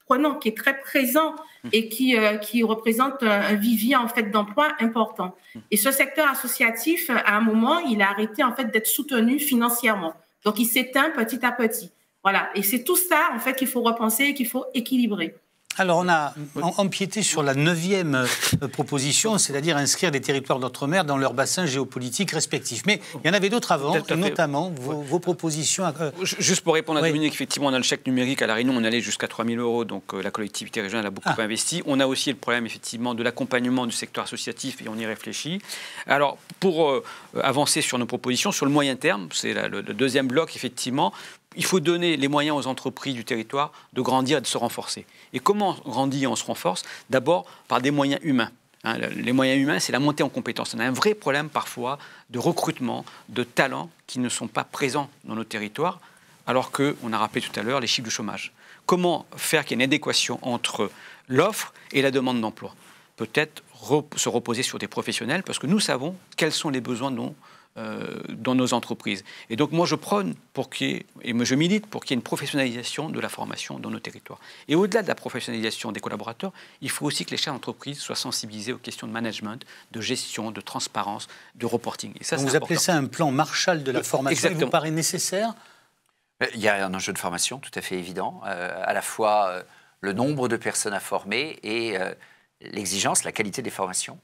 prenant, qui est très présent et qui représente un vivier en fait d'emploi important. Et ce secteur associatif, à un moment, il a arrêté en fait d'être soutenu financièrement. Donc, il s'éteint petit à petit. Voilà. Et c'est tout ça en fait qu'il faut repenser et qu'il faut équilibrer. Alors, on a empiété sur la 9e proposition, c'est-à-dire inscrire les territoires d'outre-mer dans leur bassin géopolitique respectif. Mais il y en avait d'autres avant, notamment vos propositions. Juste pour répondre à Dominique, effectivement, on a le chèque numérique à La Réunion, on allait jusqu'à 3 000 €, donc la collectivité régionale a beaucoup investi. On a aussi le problème, effectivement, de l'accompagnement du secteur associatif, et on y réfléchit. Alors, pour avancer sur nos propositions, sur le moyen terme, c'est le deuxième bloc, effectivement, il faut donner les moyens aux entreprises du territoire de grandir et de se renforcer. Et comment on grandit et on se renforce? D'abord par des moyens humains. Les moyens humains, c'est la montée en compétences. On a un vrai problème parfois de recrutement, de talents qui ne sont pas présents dans nos territoires, alors qu'on a rappelé tout à l'heure les chiffres du chômage. Comment faire qu'il y ait une adéquation entre l'offre et la demande d'emploi? Peut-être se reposer sur des professionnels, parce que nous savons quels sont les besoins dans nos entreprises. Et donc moi je prône je milite pour qu'il y ait une professionnalisation de la formation dans nos territoires. Et au-delà de la professionnalisation des collaborateurs, il faut aussi que les chefs d'entreprise soient sensibilisés aux questions de management, de gestion, de transparence, de reporting. Et ça, vous appelez ça un plan Marshall de la formation. Exactement. Il vous paraît nécessaire? Il y a un enjeu de formation tout à fait évident, à la fois le nombre de personnes à former et l'exigence, la qualité des formations.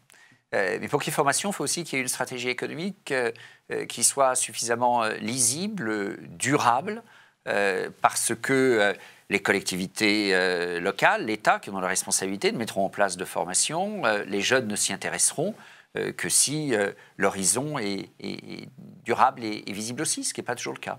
Mais pour qu'il y ait formation, il faut aussi qu'il y ait une stratégie économique qui soit suffisamment lisible, durable, parce que les collectivités locales, l'État, qui ont la responsabilité, mettront en place de formation. Les jeunes ne s'y intéresseront que si l'horizon est durable et visible aussi, ce qui n'est pas toujours le cas.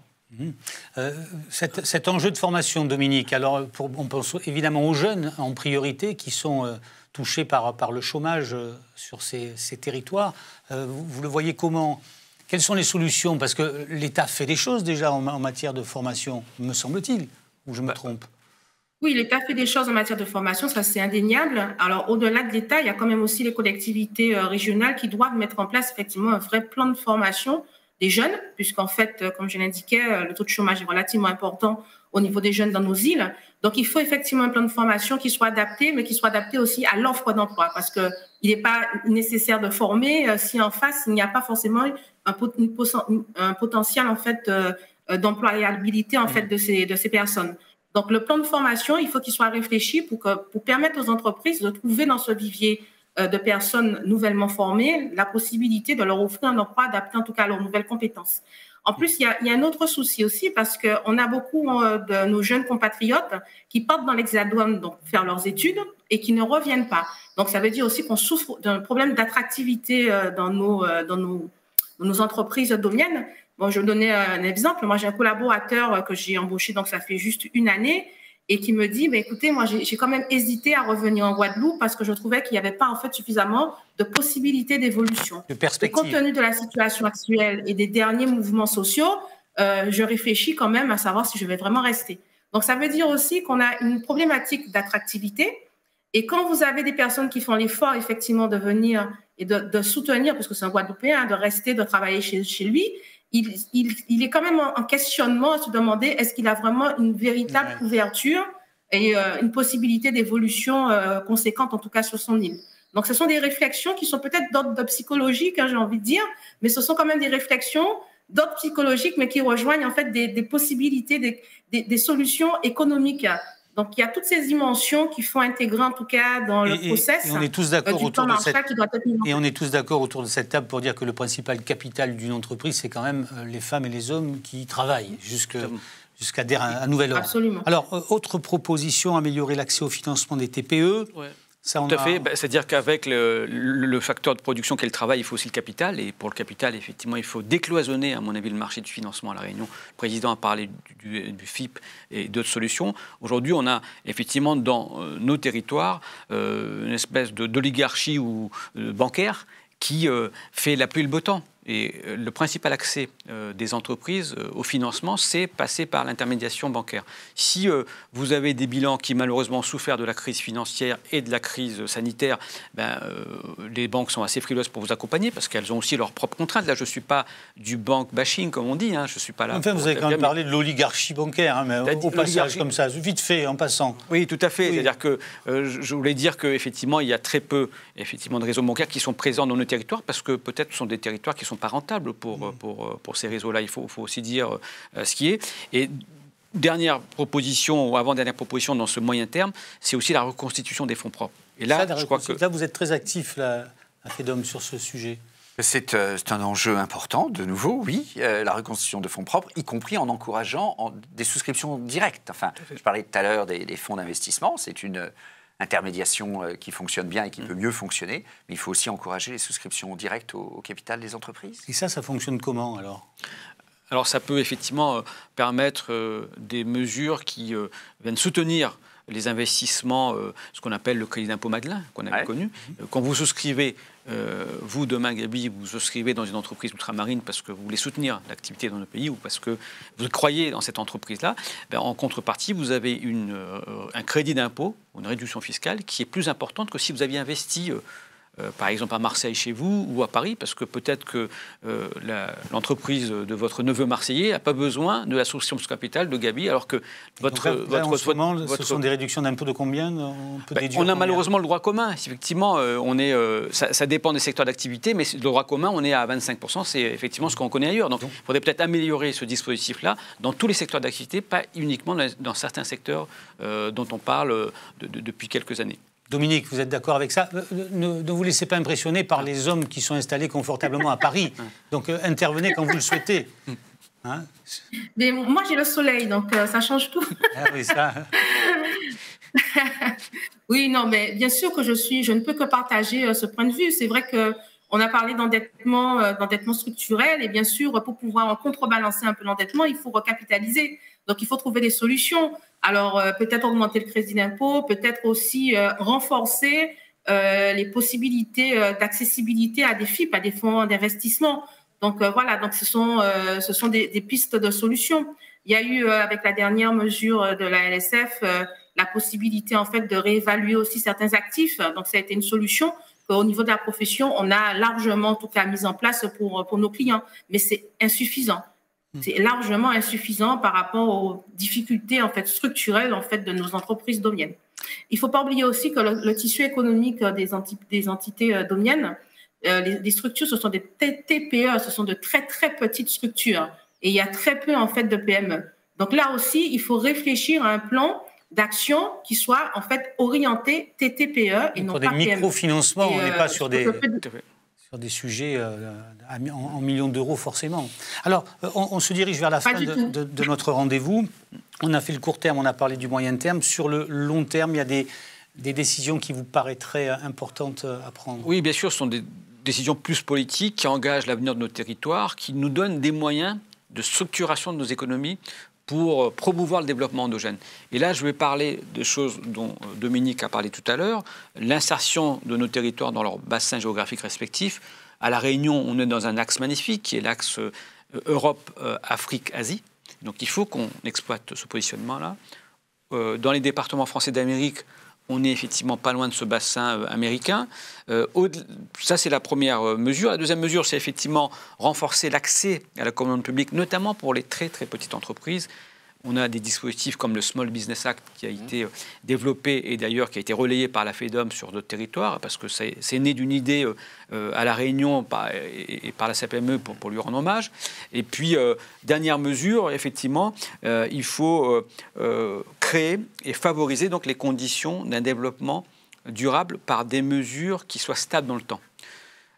Cet enjeu de formation, Dominique, alors on pense évidemment aux jeunes en priorité qui sont touchés par le chômage sur ces territoires. Vous le voyez comment? Quelles sont les solutions? Parce que l'État fait des choses déjà en matière de formation, me semble-t-il, ou je me trompe? Oui, l'État fait des choses en matière de formation, ça c'est indéniable. Alors au-delà de l'État, il y a quand même aussi les collectivités régionales qui doivent mettre en place effectivement un vrai plan de formation des jeunes, puisqu'en fait, comme je l'indiquais, le taux de chômage est relativement important au niveau des jeunes dans nos îles. Donc, il faut effectivement un plan de formation qui soit adapté, mais qui soit adapté aussi à l'offre d'emploi, parce qu'il n'est pas nécessaire de former si en face, il n'y a pas forcément un potentiel en fait, d'employabilité en fait, de ces personnes. Donc, le plan de formation, il faut qu'il soit réfléchi pour permettre aux entreprises de trouver dans ce vivier de personnes nouvellement formées la possibilité de leur offrir un emploi adapté en tout cas à leurs nouvelles compétences. En plus, il y a un autre souci aussi parce qu'on a beaucoup de nos jeunes compatriotes qui partent dans l'Hexagone donc faire leurs études et qui ne reviennent pas. Donc, ça veut dire aussi qu'on souffre d'un problème d'attractivité dans nos entreprises domiennes. Bon, je vais vous donner un exemple. Moi, j'ai un collaborateur que j'ai embauché, donc ça fait juste 1 année, et qui me dit, écoutez, moi, j'ai quand même hésité à revenir en Guadeloupe parce que je trouvais qu'il n'y avait pas en fait suffisamment de possibilités d'évolution. De perspective. Et compte tenu de la situation actuelle et des derniers mouvements sociaux, je réfléchis quand même à savoir si je vais vraiment rester. Donc, ça veut dire aussi qu'on a une problématique d'attractivité. Et quand vous avez des personnes qui font l'effort, effectivement, de venir et de soutenir, parce que c'est un Guadeloupéen, de rester, de travailler chez lui, il est quand même en questionnement à se demander est-ce qu'il a vraiment une véritable ouverture et une possibilité d'évolution conséquente, en tout cas sur son île. Donc, ce sont des réflexions qui sont peut-être d'ordre psychologique, j'ai envie de dire, mais ce sont quand même des réflexions d'ordre psychologique, mais qui rejoignent en fait des possibilités, des solutions économiques. Donc, il y a toutes ces dimensions qu'il faut intégrer, en tout cas, dans le process. Et on est tous d'accord autour de cette... Et on est tous d'accord autour de cette table pour dire que le principal capital d'une entreprise, c'est quand même les femmes et les hommes qui y travaillent jusqu'à un nouvel ordre. Absolument. Alors, autre proposition, améliorer l'accès au financement des TPE. Ouais. Tout à fait. C'est-à-dire qu'avec le facteur de production qu'est le travail, il faut aussi le capital. Et pour le capital, effectivement, il faut décloisonner, à mon avis, le marché du financement à La Réunion. Le président a parlé du FIP et d'autres solutions. Aujourd'hui, on a effectivement dans nos territoires une espèce d'oligarchie bancaire qui fait la pluie et le beau temps. Et le principal accès des entreprises au financement, c'est passer par l'intermédiation bancaire. Si vous avez des bilans qui malheureusement ont souffert de la crise financière et de la crise sanitaire, les banques sont assez frileuses pour vous accompagner parce qu'elles ont aussi leurs propres contraintes. Là, je ne suis pas du bank bashing, comme on dit. Hein, je suis pas là. Enfin, vous avez quand même parlé de l'oligarchie bancaire, mais au passage comme ça, vite fait, en passant. Oui, tout à fait. Oui. C'est-à-dire que je voulais dire qu'effectivement, il y a très peu de réseaux bancaires qui sont présents dans nos territoires parce que peut-être ce sont des territoires qui ne sont pas rentables pour ces réseaux-là. Il faut aussi dire ce qui est. Et dernière proposition, ou avant-dernière proposition dans ce moyen terme, c'est aussi la reconstitution des fonds propres. Et là, je crois que... Là, vous êtes très actif, là, à FEDOM, sur ce sujet. C'est un enjeu important, de nouveau, oui, la reconstitution de fonds propres, y compris en encourageant des souscriptions directes. Enfin, je parlais tout à l'heure des fonds d'investissement, c'est une intermédiation qui fonctionne bien et qui peut mieux fonctionner, mais il faut aussi encourager les souscriptions directes au capital des entreprises. Et ça fonctionne comment alors ? Alors ça peut effectivement permettre des mesures qui viennent soutenir les investissements, ce qu'on appelle le crédit d'impôt Madelin, qu'on a connu. Quand vous souscrivez, vous demain Gabi, vous souscrivez dans une entreprise ultramarine parce que vous voulez soutenir l'activité dans le pays ou parce que vous croyez dans cette entreprise-là, en contrepartie, vous avez un crédit d'impôt, une réduction fiscale qui est plus importante que si vous aviez investi par exemple à Marseille chez vous ou à Paris, parce que peut-être que l'entreprise de votre neveu marseillais n'a pas besoin de la souscription de capital de Gabi, alors que ce sont des réductions d'impôts de combien on a malheureusement le droit commun. Effectivement, ça dépend des secteurs d'activité, mais le droit commun, on est à 25%, c'est effectivement ce qu'on connaît ailleurs. Donc il faudrait peut-être améliorer ce dispositif-là dans tous les secteurs d'activité, pas uniquement dans certains secteurs dont on parle depuis quelques années. Dominique, vous êtes d'accord avec ça ? Ne vous laissez pas impressionner par les hommes qui sont installés confortablement à Paris. Donc intervenez quand vous le souhaitez. Hein ? Mais moi, j'ai le soleil, donc ça change tout. Ah oui, ça... Oui, non, mais bien sûr que je ne peux que partager ce point de vue. C'est vrai qu'on a parlé d'endettement structurel et bien sûr, pour pouvoir contrebalancer un peu l'endettement, il faut recapitaliser. Donc, il faut trouver des solutions. Alors, peut-être augmenter le crédit d'impôt, peut-être aussi renforcer les possibilités d'accessibilité à des FIP, à des fonds d'investissement. Donc, voilà, donc ce sont des pistes de solutions. Il y a eu, avec la dernière mesure de la LSF, la possibilité, en fait, de réévaluer aussi certains actifs. Donc, ça a été une solution qu'au niveau de la profession, on a largement, en tout cas, mise en place pour nos clients. Mais c'est insuffisant. C'est largement insuffisant par rapport aux difficultés en fait, structurelles en fait, de nos entreprises domiennes. Il ne faut pas oublier aussi que le tissu économique des entités domiennes, les structures, ce sont des TPE, ce sont de très, très petites structures. Et il y a très peu en fait, de PME. Donc là aussi, il faut réfléchir à un plan d'action qui soit en fait orienté TTPE et non pas PME. Pour des microfinancements, on n'est pas sur des sujets en millions d'euros forcément. Alors, on se dirige vers la fin de notre rendez-vous. On a fait le court terme, on a parlé du moyen terme. Sur le long terme, il y a des décisions qui vous paraîtraient importantes à prendre. Oui, bien sûr, ce sont des décisions plus politiques qui engagent l'avenir de nos territoires, qui nous donnent des moyens de structuration de nos économies pour promouvoir le développement endogène. Et là, je vais parler de choses dont Dominique a parlé tout à l'heure, l'insertion de nos territoires dans leurs bassins géographiques respectifs. À La Réunion, on est dans un axe magnifique, qui est l'axe Europe, Afrique, Asie. Donc il faut qu'on exploite ce positionnement-là. Dans les départements français d'Amérique, on n'est effectivement pas loin de ce bassin américain. Ça, c'est la première mesure. La deuxième mesure, c'est effectivement renforcer l'accès à la commande publique, notamment pour les très, très petites entreprises. On a des dispositifs comme le Small Business Act qui a été développé et d'ailleurs qui a été relayé par la FEDOM sur d'autres territoires parce que c'est né d'une idée à La Réunion et par la CPME pour lui rendre hommage. Et puis, dernière mesure, effectivement, il faut créer et favoriser donc, les conditions d'un développement durable par des mesures qui soient stables dans le temps.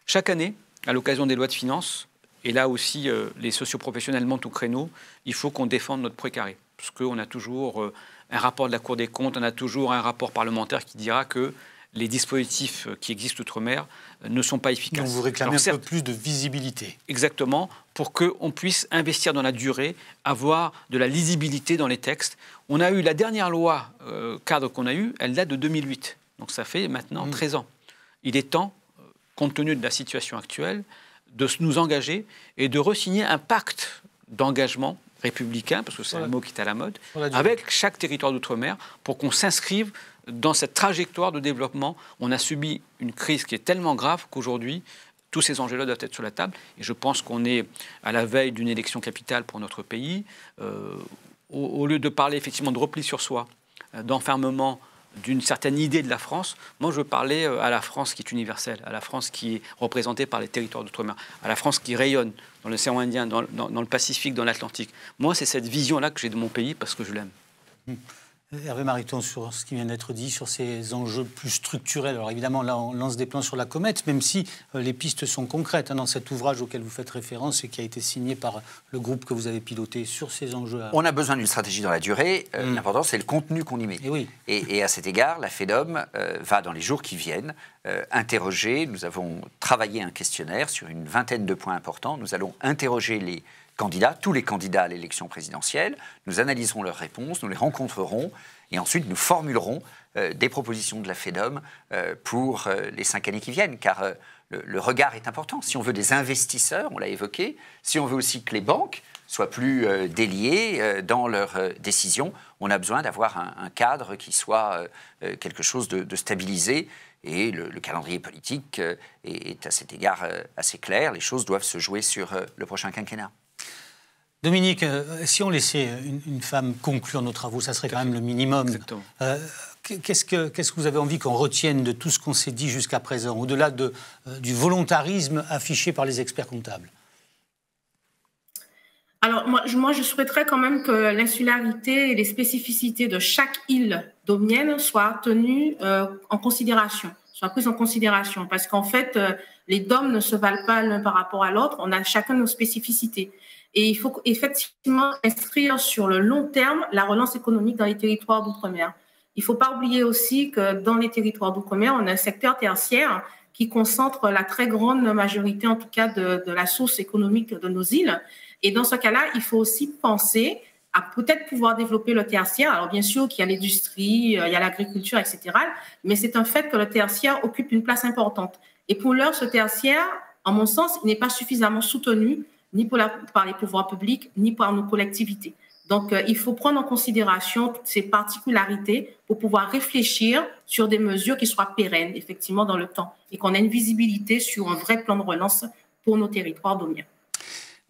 Chaque année, à l'occasion des lois de finances, et là aussi, les socioprofessionnels montent au créneau, il faut qu'on défende notre précaré. Parce qu'on a toujours un rapport de la Cour des comptes, on a toujours un rapport parlementaire qui dira que les dispositifs qui existent outre-mer ne sont pas efficaces. Donc vous réclamez un peu plus de visibilité. Exactement, pour qu'on puisse investir dans la durée, avoir de la lisibilité dans les textes. On a eu la dernière loi cadre qu'on a eue, elle date de 2008. Donc ça fait maintenant 13 ans. Il est temps, compte tenu de la situation actuelle, de nous engager et de re-signer un pacte d'engagement républicain, parce que c'est un mot qui est à la mode, avec chaque territoire d'outre-mer, pour qu'on s'inscrive dans cette trajectoire de développement. On a subi une crise qui est tellement grave qu'aujourd'hui, tous ces enjeux-là doivent être sur la table. Et je pense qu'on est à la veille d'une élection capitale pour notre pays. Au lieu de parler effectivement de repli sur soi, d'enfermement, d'une certaine idée de la France, moi je veux parler à la France qui est universelle, à la France qui est représentée par les territoires d'outre-mer, à la France qui rayonne dans l'océan Indien, dans le Pacifique, dans l'Atlantique. Moi c'est cette vision-là que j'ai de mon pays parce que je l'aime. Hervé Mariton, sur ce qui vient d'être dit, sur ces enjeux plus structurels. Alors évidemment, là, on lance des plans sur la comète, même si les pistes sont concrètes dans cet ouvrage auquel vous faites référence et qui a été signé par le groupe que vous avez piloté sur ces enjeux. On a besoin d'une stratégie dans la durée. L'important, c'est le contenu qu'on y met. Et à cet égard, la FEDOM va, dans les jours qui viennent, interroger. Nous avons travaillé un questionnaire sur une vingtaine de points importants. Nous allons interroger les candidats, tous les candidats à l'élection présidentielle. Nous analyserons leurs réponses, nous les rencontrerons et ensuite nous formulerons des propositions de la FEDOM pour les 5 années qui viennent, car le regard est important. Si on veut des investisseurs, on l'a évoqué, si on veut aussi que les banques soient plus déliées dans leurs décisions, on a besoin d'avoir un cadre qui soit quelque chose de stabilisé. Et le calendrier politique est à cet égard assez clair. Les choses doivent se jouer sur le prochain quinquennat. Dominique, si on laissait une femme conclure nos travaux, ça serait quand même le minimum. Qu'est-ce que vous avez envie qu'on retienne de tout ce qu'on s'est dit jusqu'à présent, au-delà du volontarisme affiché par les experts comptables? Alors, moi, je souhaiterais quand même que l'insularité et les spécificités de chaque île domienne soient tenues en considération, soient prises en considération. Parce qu'en fait, les DOM ne se valent pas l'un par rapport à l'autre. On a chacun nos spécificités. Et il faut effectivement inscrire sur le long terme la relance économique dans les territoires d'outre-mer. Il ne faut pas oublier aussi que dans les territoires d'outre-mer, on a un secteur tertiaire qui concentre la très grande majorité, en tout cas, de la source économique de nos îles. Et dans ce cas-là, il faut aussi penser à peut-être pouvoir développer le tertiaire. Alors, bien sûr qu'il y a l'industrie, il y a l'agriculture, etc. Mais c'est un fait que le tertiaire occupe une place importante. Et pour l'heure, ce tertiaire, en mon sens, il n'est pas suffisamment soutenu ni par les pouvoirs publics, ni par nos collectivités. Donc, il faut prendre en considération toutes ces particularités pour pouvoir réfléchir sur des mesures qui soient pérennes, effectivement, dans le temps, et qu'on ait une visibilité sur un vrai plan de relance pour nos territoires domiens.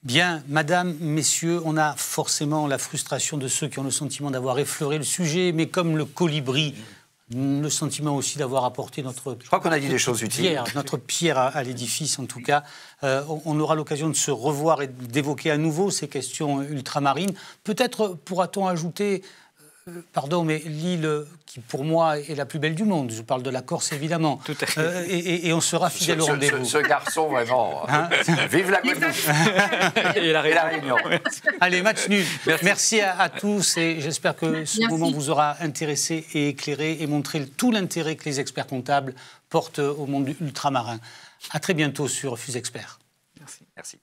Bien, madame, messieurs, on a forcément la frustration de ceux qui ont le sentiment d'avoir effleuré le sujet, mais comme le colibri, le sentiment aussi d'avoir apporté notre... Je crois qu'on a dit des choses utiles. Notre pierre à l'édifice, en tout cas. On aura l'occasion de se revoir et d'évoquer à nouveau ces questions ultramarines. Peut-être pourra-t-on ajouter... Pardon, mais l'île qui, pour moi, est la plus belle du monde. Je parle de la Corse, évidemment. Tout à fait. Et on sera fidèle au rendez-vous. Ce garçon, vraiment. Vive la Guadeloupe et la Réunion. Allez, match nul. Merci à tous et j'espère que ce moment vous aura intéressé et éclairé et montré tout l'intérêt que les experts comptables portent au monde ultramarin. À très bientôt sur Fusexpert. Merci.